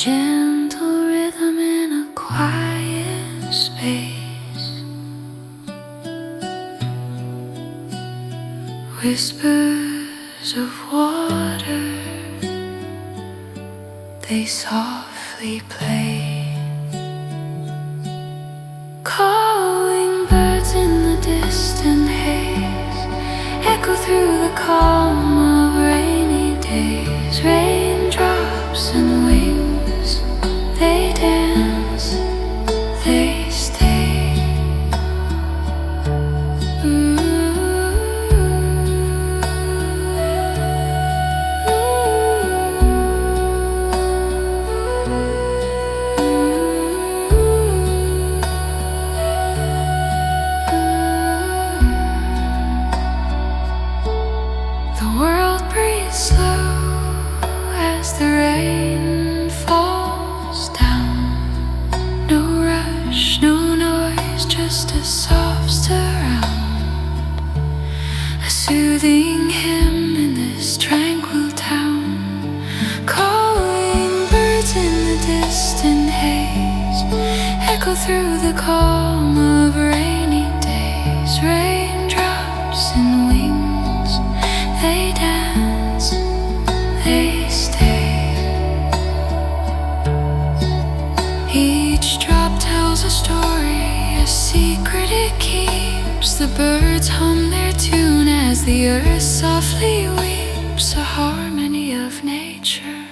gentle rhythm in a quiet space, whispers of water, they softly play, calling birds in the distant haze, echo through the calm of rainy days. Raindrops and wings, they dance, they stay. The world breathes slow as the rain falls down. No rush, no noise, just a soft surround. A soothing hymn in this tranquil town, calling birds in the distant haze, echo through the calm of rainy days. Raindrops and wings, they dance, they stay. Each drop tells a story, a secret it keeps. The birds hum their tune as the earth softly weeps. A harmony of nature,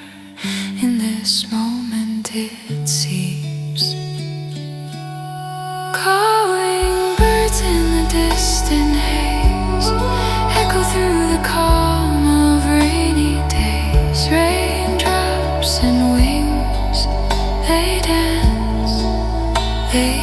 in this moment it seeps. Calling birds in the distant haze, echo through the calm of rainy days. Raindrops and wings, they dance, they